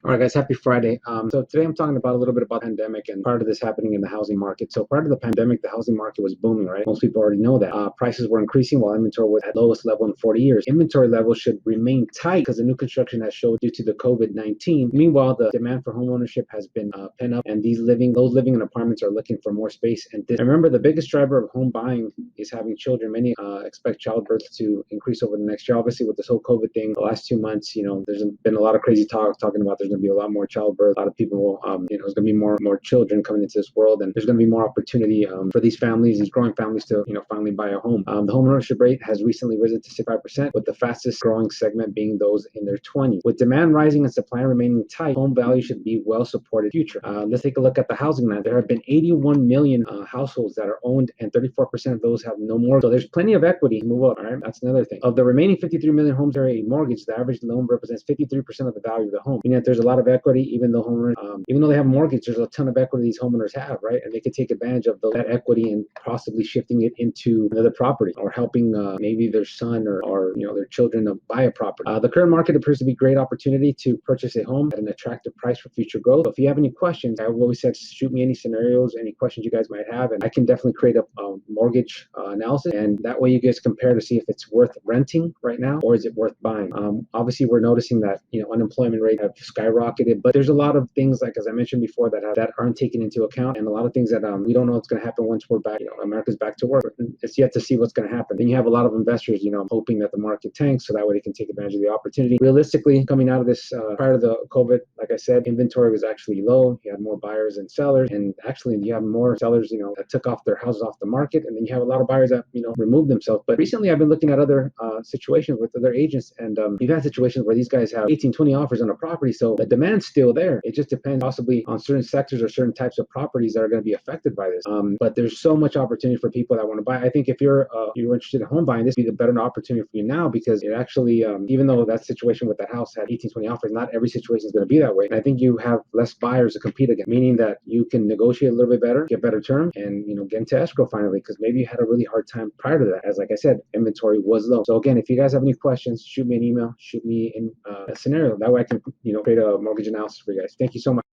All right, guys, happy Friday. So today I'm talking about a little bit about the pandemic and part of this happening in the housing market. So prior to the pandemic, the housing market was booming, right? Most people already know that. Prices were increasing while inventory was at lowest level in 40 years. Inventory levels should remain tight because the new construction has showed due to the COVID-19. Meanwhile, the demand for homeownership has been pent up, and those living in apartments are looking for more space. And remember, the biggest driver of home buying is having children. Many expect childbirth to increase over the next year. Obviously, with this whole COVID thing, the last 2 months, there's been a lot of crazy talking about there's going to be a lot more childbirth. A lot of people, there's going to be more children coming into this world, and there's going to be more opportunity for these families, these growing families, to finally buy a home. The home ownership rate has recently risen to 65%, with the fastest growing segment being those in their 20s. With demand rising and supply remaining tight, home value should be well supported in the future. Let's take a look at the housing map. There have been 81 million households that are owned, and 34% of those have no mortgage. So there's plenty of equity to move up. All right, that's another thing. Of the remaining 53 million homes that are a mortgage, the average loan represents 53% of the value of the home. Meaning that there's a lot of equity, even though homeowners, even though they have a mortgage, there's a ton of equity these homeowners have, right? And they could take advantage of that equity and possibly shifting it into another property, or helping maybe their son or their children to buy a property. The current market appears to be a great opportunity to purchase a home at an attractive price for future growth. So if you have any questions, I have always said shoot me any scenarios, any questions you guys might have, and I can definitely create a mortgage analysis, and that way you guys compare to see if it's worth renting right now or is it worth buying. Obviously, we're noticing that unemployment rate have skyrocketed, but there's a lot of things, like as I mentioned before, that aren't taken into account, and a lot of things that we don't know what's going to happen once we're back. America's back to work. It's yet to see what's going to happen. Then you have a lot of investors, hoping that the market tanks so that way they can take advantage of the opportunity. Realistically, coming out of this, prior to the COVID, like I said, inventory was actually low. You had more buyers than sellers, and actually you have more sellers, that took off their houses off the market, and then you have a lot of buyers that removed themselves. But recently, I've been looking at other situations with other agents, and you've had situations where these guys have 18, 20 offers on a property, so the demand's still there. It just depends possibly on certain sectors or certain types of properties that are going to be affected by this. But there's so much opportunity for people that want to buy. I think if you're interested in home buying, this would be the better opportunity for you now, because it actually, even though that situation with that house had 18, 20 offers, not every situation is going to be that way. And I think you have less buyers to compete against, meaning that you can negotiate a little bit better, get better terms, and get into escrow finally, because maybe you had a really hard time prior to that. As like I said, inventory was low. So again, if you guys have any questions, shoot me an email, shoot me in a scenario. That way I can create a mortgage analysis for you guys. Thank you so much.